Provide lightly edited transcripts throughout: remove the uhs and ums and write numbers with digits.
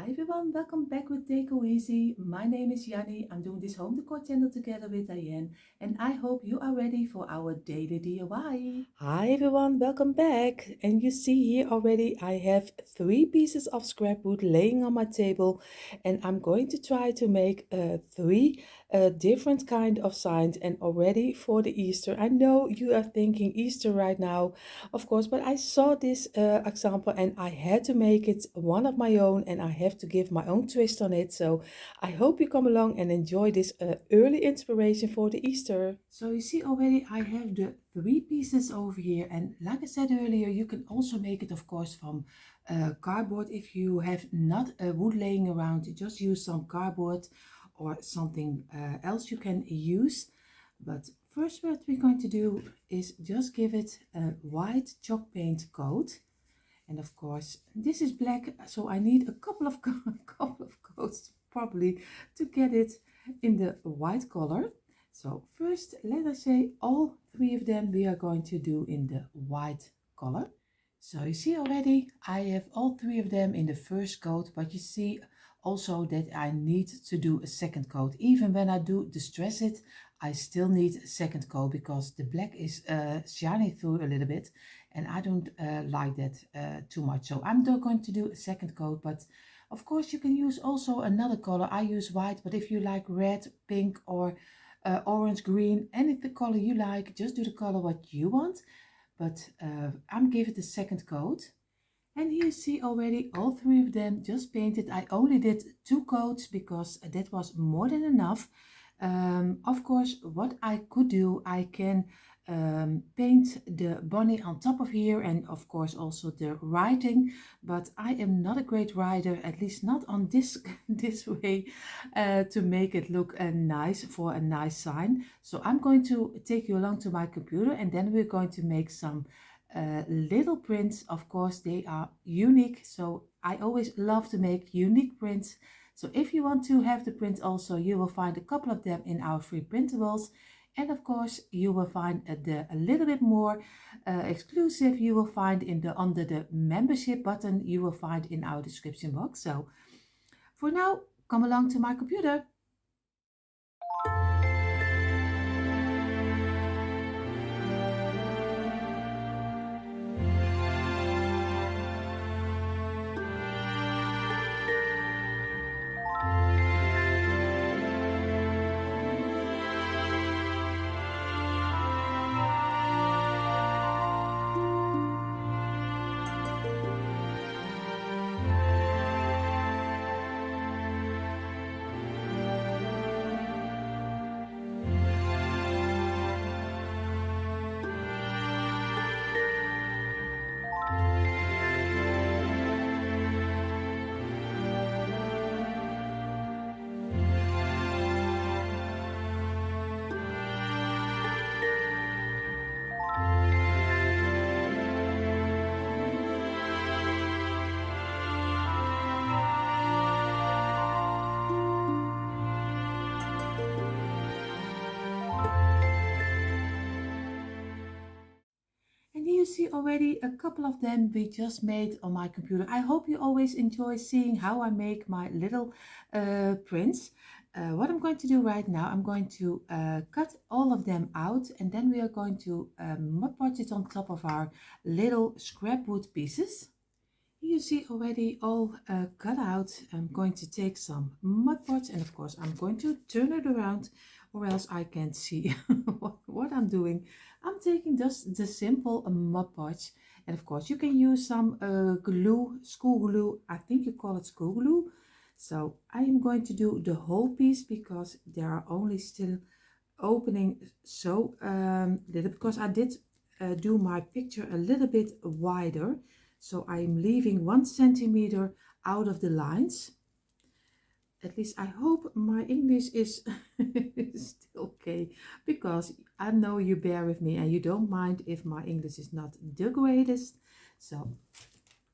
Hi everyone, welcome back with Decoeasy. My name is Janny. I'm doing this home decor channel together with Dyanne, and I hope you are ready for our daily DIY. Hi everyone, welcome back. And you see here already I have 3 pieces of scrap wood laying on my table, and I'm going to try to make three different kind of signs and already for the Easter. I know you are thinking Easter right now, of course, but I saw this example and I had to make it one of my own and I have to give my own twist on it. So I hope you come along and enjoy this early inspiration for the Easter. So you see already I have the 3 pieces over here, and like I said earlier, you can also make it of course from cardboard. If you have not a wood laying around, just use some cardboard or something else you can use. But first what we're going to do is just give it a white chalk paint coat. And of course, this is black, so I need a couple of couple of coats probably to get it in the white color. So first, let us say all 3 of them we are going to do in the white color. So you see already, I have all 3 of them in the first coat, but you see also that I need to do a second coat. Even when I do distress it, I still need a second coat because the black is shining through a little bit, and I don't like that too much. So I'm not going to do a second coat, but of course you can use also another color. I use white, but if you like red, pink, or orange, green, any the color you like, just do the color what you want. But I'm giving it a second coat. And here you see already all 3 of them just painted. I only did 2 coats because that was more than enough. Of course, what I could do, I can paint the bunny on top of here, and of course also the writing, but I am not a great writer, at least not on this this way, to make it look nice for a nice sign. So I'm going to take you along to my computer, and then we're going to make some little prints. Of course they are unique, so I always love to make unique prints. So if you want to have the print also, you will find a couple of them in our free printables. And of course, you will find a little bit more exclusive, you will find in the under the membership button, you will find in our description box. So for now, come along to my computer. And here you see already a couple of them we just made on my computer. I hope you always enjoy seeing how I make my little prints. What I'm going to do right now, I'm going to cut all of them out, and then we are going to Mod Podge it on top of our little scrap wood pieces. You see already all cut out. I'm going to take some Mod Podge, and of course I'm going to turn it around or else I can't see what I'm doing. I'm taking just the simple Mod Podge, and of course you can use some glue, school glue. I think you call it school glue. So I am going to do the whole piece because there are only still opening so little, because I did do my picture a little bit wider. So I'm leaving 1 centimeter out of the lines. At least I hope my English is still okay, because I know you bear with me and you don't mind if my English is not the greatest. So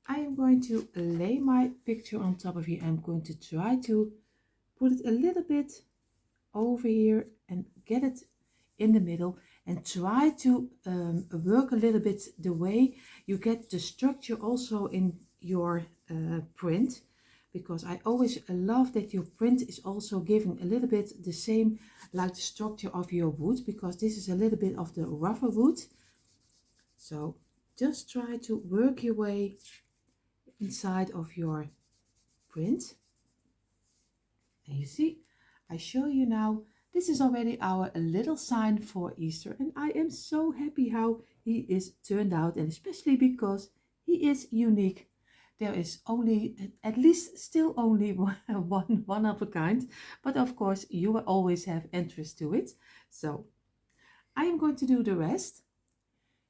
I am going to lay my picture on top of here. I'm going to try to put it a little bit over here and get it in the middle, and try to work a little bit the way you get the structure also in your print. because I always love that your print is also giving a little bit the same like the structure of your wood, because this is a little bit of the rougher wood. So just try to work your way inside of your print. And you see, I show you now, this is already our little sign for Easter, and I am so happy how he is turned out, and especially because he is unique. There is only, at least still only one of a kind, but of course you will always have interest to it. So I am going to do the rest,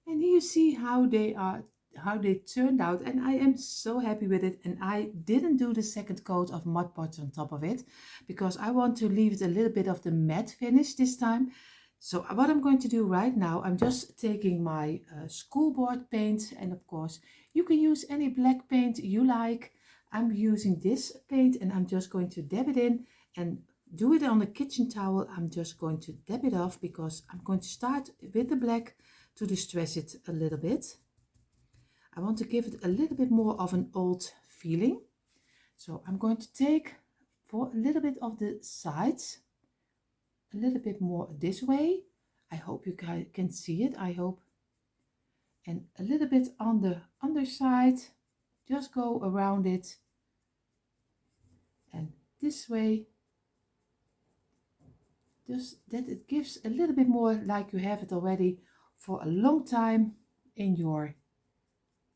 and here you see how they turned out, and I am so happy with it. And I didn't do the second coat of Mod Podge on top of it because I want to leave it a little bit of the matte finish this time. So what I'm going to do right now, I'm just taking my school board paint, and of course you can use any black paint you like. I'm using this paint, and I'm just going to dab it in and do it on a kitchen towel. I'm just going to dab it off because I'm going to start with the black to distress it a little bit. I want to give it a little bit more of an old feeling. So I'm going to take for a little bit of the sides, a little bit more this way. I hope you can see it, I hope. And a little bit on the underside, just go around it. And this way, just that it gives a little bit more like you have it already for a long time in your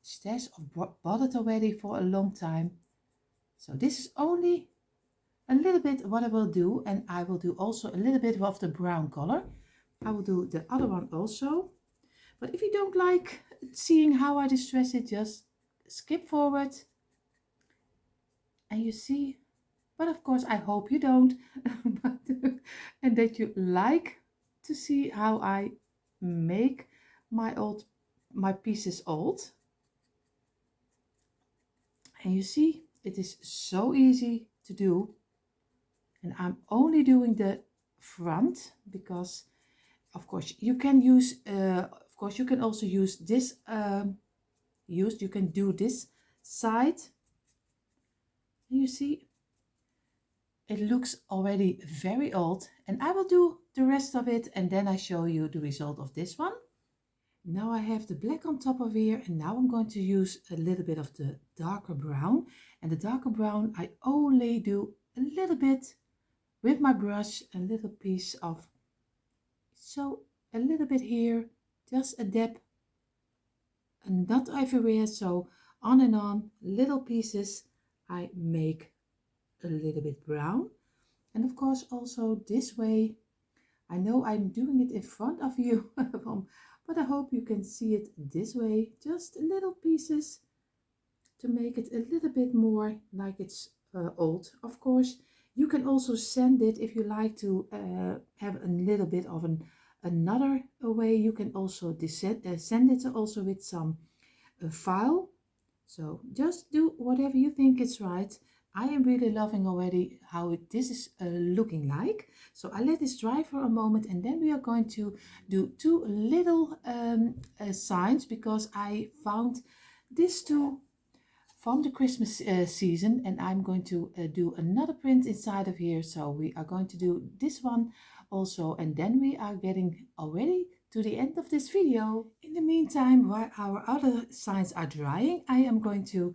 stash, or bought it already for a long time. So this is only a little bit what I will do, and I will do also a little bit of the brown color. I will do the other one also, but if you don't like seeing how I distress it, just skip forward. And you see, but of course I hope you don't and that you like to see how I make my pieces old. And you see, it is so easy to do, and I'm only doing the front because of course you can use of course you can also use this you can do this side. And you see, it looks already very old, and I will do the rest of it and then I show you the result of this one. Now I have the black on top of here, and now I'm going to use a little bit of the darker brown. And the darker brown I only do a little bit with my brush, a little piece of, so a little bit here, just a dab, and not everywhere. So on and on, little pieces I make a little bit brown. And of course also this way. I know I'm doing it in front of you but I hope you can see it this way, just little pieces to make it a little bit more like it's old. Of course you can also sand it if you like to have a little bit of another way. You can also sand it also with some file. So just do whatever you think is right. I am really loving already how this is looking like. So I let this dry for a moment, and then we are going to do two little signs, because I found these two from the Christmas season, and I'm going to do another print inside of here. So we are going to do this one also, and then we are getting already to the end of this video. In the meantime, while our other signs are drying, I am going to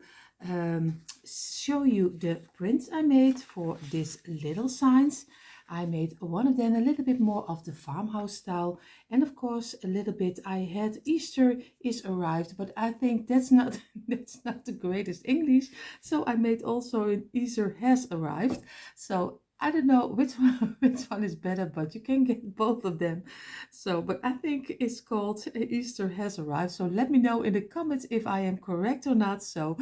show you the prints I made for these little signs. I made one of them a little bit more of the farmhouse style, and of course a little bit I had Easter is arrived, but I think that's not that's not the greatest English, so I made also an Easter has arrived. So I don't know which one is better, but you can get both of them. So, but I think it's called Easter has arrived. So let me know in the comments if I am correct or not. So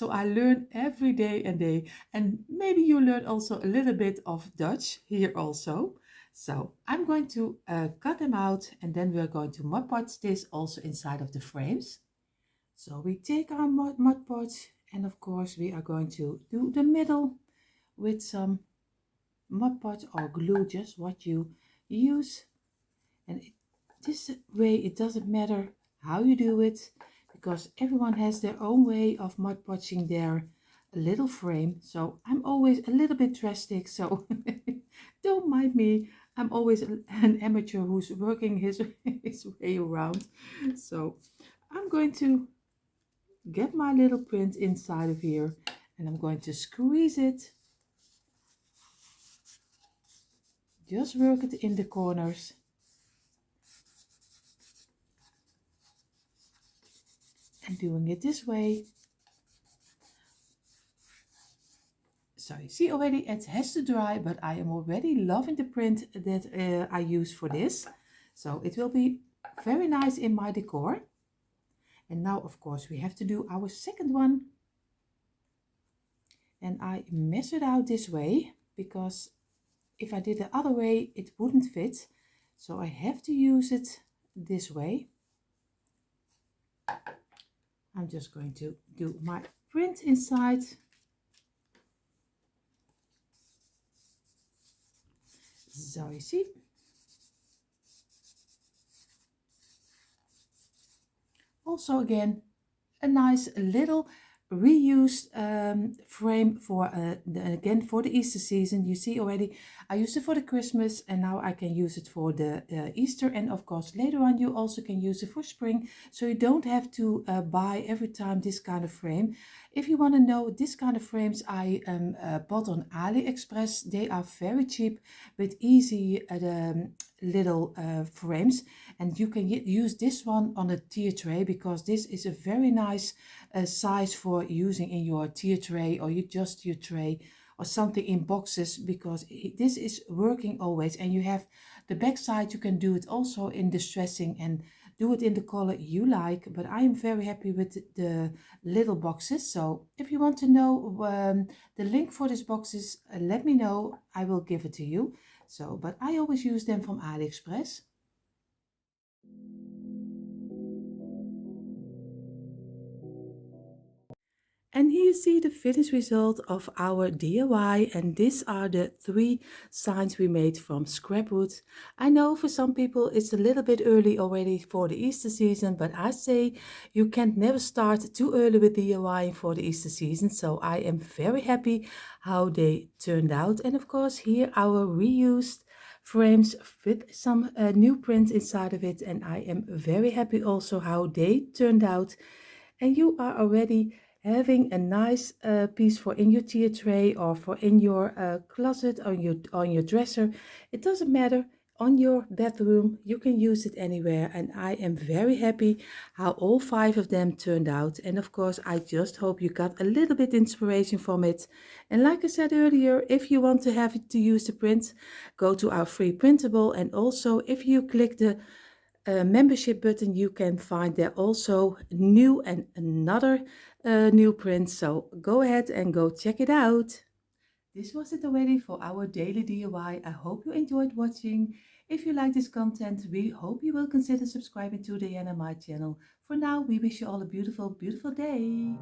I learn every day and day, and maybe you learn also a little bit of Dutch here also. So I'm going to cut them out, and then we're going to Mod Podge this also inside of the frames. So we take our Mod Podge, and of course we are going to do the middle with some Mod Podge or glue, just what you use. And this way it doesn't matter how you do it, because everyone has their own way of Mod Podging their little frame, so I'm always a little bit drastic, so don't mind me. I'm always an amateur who's working his, his way around. So I'm going to get my little print inside of here and I'm going to squeeze it. Just work it in the corners. And doing it this way. So you see already it has to dry, but I am already loving the print that I use for this. So it will be very nice in my decor. And now of course we have to do our second one. And I measured out this way because if I did the other way it wouldn't fit. So I have to use it this way. I'm just going to do my print inside. So you see. Also again, a nice little reused frame for again for the Easter season. You see already I used it for the Christmas and now I can use it for the Easter, and of course later on you also can use it for spring, so you don't have to buy every time this kind of frame. If you want to know, this kind of frames I bought on AliExpress. They are very cheap with easy little frames, and you can use this one on a tier tray because this is a very nice size for using in your tier tray or your tray or something in boxes, because this is working always. And you have the back side, you can do it also in distressing and do it in the color you like, but I am very happy with the little boxes. So if you want to know the link for these boxes, let me know, I will give it to you. So but I always use them from AliExpress. And here you see the finished result of our DIY, and these are the 3 signs we made from Scrapwood. I know for some people it's a little bit early already for the Easter season, but I say you can never start too early with DIY for the Easter season. So I am very happy how they turned out. And of course here our reused frames with some new print inside of it, and I am very happy also how they turned out. And you are already having a nice piece for in your tier tray or for in your closet, on your dresser. It doesn't matter, on your bedroom you can use it anywhere, and I am very happy how all 5 of them turned out. And of course I just hope you got a little bit inspiration from it. And like I said earlier, if you want to have it to use the print, go to our free printable, and also if you click the membership button, you can find there also new and another new print. So go ahead and go check it out. This was it already for our daily DIY. I hope you enjoyed watching. If you like this content, we hope you will consider subscribing to the Dyanne and I channel. For now, we wish you all a beautiful, beautiful day.